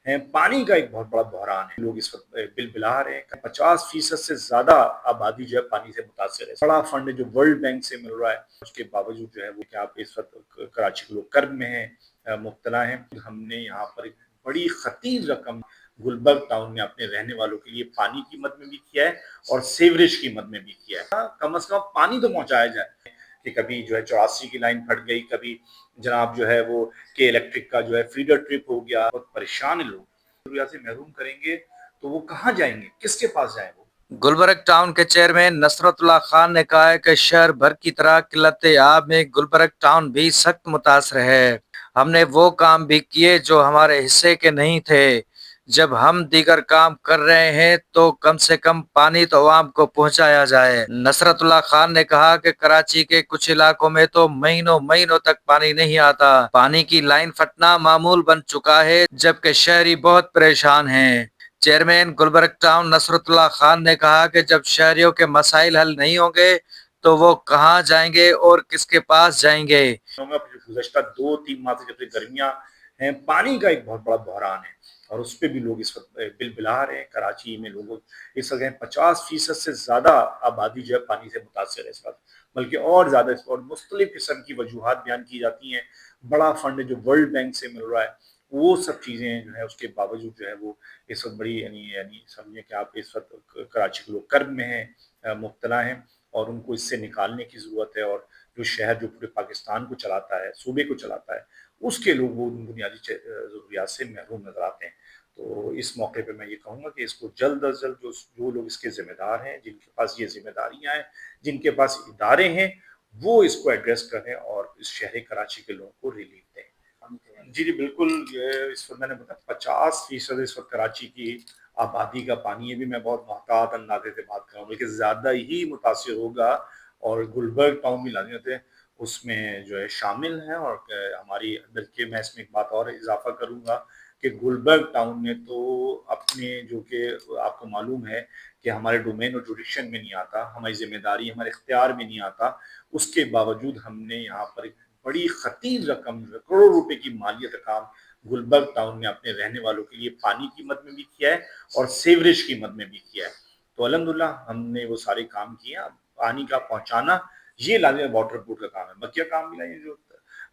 ہیں، پانی کا ایک بہت بڑا بحران ہے۔ لوگ اس وقت بل بلا رہے ہیں، 50% سے زیادہ آبادی جو ہے پانی سے متاثر ہے۔ بڑا فنڈ جو ورلڈ بینک سے مل رہا ہے، اس کے باوجود جو ہے وہ کہ آپ اس وقت کراچی کے لوگ کرب میں ہیں، مبتلا ہیں۔ ہم نے یہاں پر ایک بڑی خطیر رقم گلبرگ ٹاؤن میں اپنے رہنے والوں کے لیے پانی کی مد میں بھی کیا ہے اور سیوریج کی مد میں بھی کیا ہے۔ کم از کم پانی تو پہنچایا جائے کہ کبھی جو ہے 84 کی لائن پھٹ گئی، کبھی جناب جو ہے وہ کہ الیکٹرک کا جو ہے فیڈر ٹرپ ہو گیا، بہت پریشان ہیں لوگ۔ ضروریات سے محروم کریں گے تو وہ کہاں جائیں گے، کس کے پاس جائیں وہ؟ گلبرگ ٹاؤن کے چیئرمین نصرت اللہ خان نے کہا ہے کہ شہر بھر کی طرح قلت آب میں گلبرگ ٹاؤن بھی سخت متاثر ہے۔ ہم نے وہ کام بھی کیے جو ہمارے حصے کے نہیں تھے۔ جب ہم دیگر کام کر رہے ہیں تو کم سے کم پانی تو عوام کو پہنچایا جائے۔ نصرت اللہ خان نے کہا کہ کراچی کے کچھ علاقوں میں تو مہینوں مہینوں تک پانی نہیں آتا۔ پانی کی لائن پھٹنا معمول بن چکا ہے، جبکہ شہری بہت پریشان ہیں۔ چیئرمین گلبرگ ٹاؤن نصرت اللہ خان نے کہا کہ جب شہریوں کے مسائل حل نہیں ہوں گے تو وہ کہاں جائیں گے اور کس کے پاس جائیں گے۔ گزشتہ 2-3 ماہ سے جب سے گرمیاں ہیں، پانی کا ایک بہت بڑا بحران ہے اور اس پہ بھی لوگ اس وقت بل بلا رہے ہیں۔ کراچی میں لوگوں اس وقت 50% سے زیادہ آبادی جو ہے پانی سے متاثر ہے اس وقت، بلکہ اور زیادہ اس اور مختلف قسم کی وجوہات بیان کی جاتی ہیں۔ بڑا فنڈ جو ورلڈ بینک سے مل رہا ہے، وہ سب چیزیں جو ہے اس کے باوجود جو ہے وہ اس وقت بڑی یعنی سمجھیں کہ آپ اس وقت کراچی کے لوگ کرب میں ہیں، مبتلا ہیں، اور ان کو اس سے نکالنے کی ضرورت ہے۔ اور جو شہر جو پورے پاکستان کو چلاتا ہے، صوبے کو چلاتا ہے، اس کے لوگ وہ بنیادی ضروریات سے محروم نظر آتے ہیں۔ تو اس موقع پہ میں یہ کہوں گا کہ اس کو جلد از جلد جو لوگ اس کے ذمہ دار ہیں، جن کے پاس یہ ذمہ داریاں ہیں، جن کے پاس ادارے ہیں، وہ اس کو ایڈریس کریں اور اس شہر کراچی کے لوگوں کو ریلیف دیں۔ جی بالکل، اس وقت میں نے بتایا 50% اس وقت کراچی کی آبادی کا پانی ہے۔ بھی میں بہت محتاط اندازے سے بات کر رہا ہوں، بلکہ زیادہ ہی متاثر ہوگا، اور گلبرگ ٹاؤن بھی لازمت ہے اس میں جو ہے شامل ہیں۔ اور ہماری بلکہ میں اس میں ایک بات اور اضافہ کروں گا کہ گلبرگ ٹاؤن نے تو اپنے جو کہ آپ کو معلوم ہے کہ ہمارے ڈومین اور جوڈیشن میں نہیں آتا، ہماری ذمہ داری ہمارے اختیار میں نہیں آتا، اس کے باوجود ہم نے یہاں پر ایک بڑی خطیر رقم کروڑوں روپے کی مالیت کا گلبرگ ٹاؤن میں اپنے رہنے والوں کے لیے پانی کی مد میں بھی کیا ہے اور سیوریج کی مد میں بھی کیا ہے۔ تو الحمدللہ ہم نے وہ سارے کام کیے۔ پانی کا پہنچانا یہ لازم واٹر بورڈ کا کام ہے، بقیہ کام بھی نہیں، جو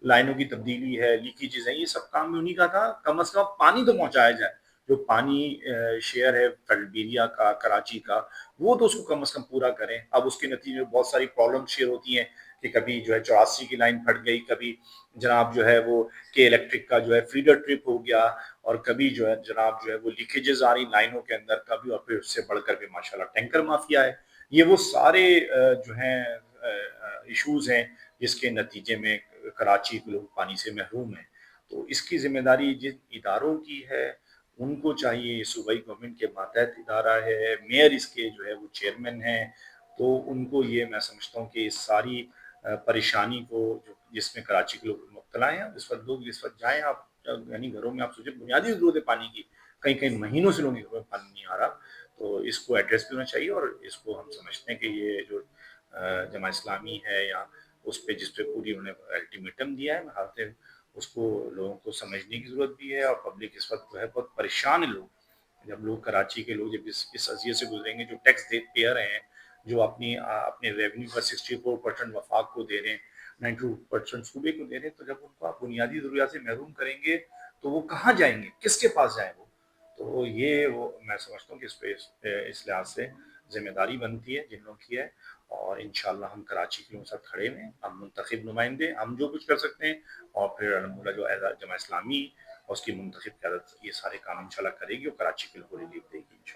لائنوں کی تبدیلی ہے، لیکیجز ہیں، یہ سب کام بھی انہی کا تھا۔ کم از کم پانی تو پہنچایا جائے۔ جو پانی شیئر ہے فیڈربیریا کا، کراچی کا، وہ تو اس کو کم از کم پورا کریں۔ اب اس کے نتیجے میں بہت ساری پرابلم شیئر ہوتی ہیں کہ کبھی جو ہے 84 کی لائن پھٹ گئی، کبھی جناب جو ہے وہ کہ الیکٹرک کا جو ہے فیڈر ٹرپ ہو گیا، اور کبھی جو ہے جناب جو ہے وہ لیکیجز آ رہی لائنوں کے اندر کبھی، اور پھر اس سے بڑھ کر کے ماشاءاللہ ٹینکر مافیا ہے۔ یہ وہ سارے جو ہیں ایشوز ہیں جس کے نتیجے میں کراچی کے لوگ پانی سے محروم ہیں۔ تو اس کی ذمہ داری جن اداروں کی ہے ان کو چاہیے، صوبائی گورنمنٹ کے ماتحت ادارہ ہے، میئر اس کے جو ہے وہ چیئرمین ہیں، تو ان کو یہ میں سمجھتا ہوں کہ اس ساری پریشانی کو جس میں کراچی کے لوگ مبتلا ہیں، اس وقت لوگ اس وقت جائیں آپ یعنی گھروں میں، آپ سوچیں بنیادی ضرورت ہے پانی کی، کئی کئی مہینوں سے لوگوں کے گھروں میں پانی نہیں آ رہا، تو اس کو ایڈریس بھی ہونا چاہیے۔ اور اس کو ہم سمجھتے ہیں کہ یہ جو جماعت اسلامی ہے یا اس پہ جس پہ پوری انہوں نے الٹیمیٹم دیا ہے، حالت اس کو لوگوں کو سمجھنے کی ضرورت بھی ہے۔ اور پبلک اس وقت جو ہے بہت پریشان ہے لوگ، جب لوگ کراچی کے لوگ جب اس اذیت سے گزریں گے، جو ٹیکس پیئر ہیں، جو اپنے ریونیو کا 64% وفاق کو دے رہے ہیں، 92% صوبے کو دے رہے ہیں، تو جب ان کو آپ بنیادی ضروریات سے محروم کریں گے تو وہ کہاں جائیں گے، کس کے پاس جائیں وہ؟ تو یہ وہ میں سمجھتا ہوں کہ اس پہ اس لحاظ سے ذمہ داری بنتی ہے جن لوگوں کی ہے۔ اور انشاءاللہ ہم کراچی کے لوگوں کے ساتھ کھڑے ہیں، ہم منتخب نمائندے، ہم جو کچھ کر سکتے ہیں، اور پھر الحمدللہ جو جماعت اسلامی اور اس کی منتخب قیادت یہ سارے کام انشاءاللہ کرے گی اور کراچی کے لوگوں کو ریلیف دے گی انشاءاللہ۔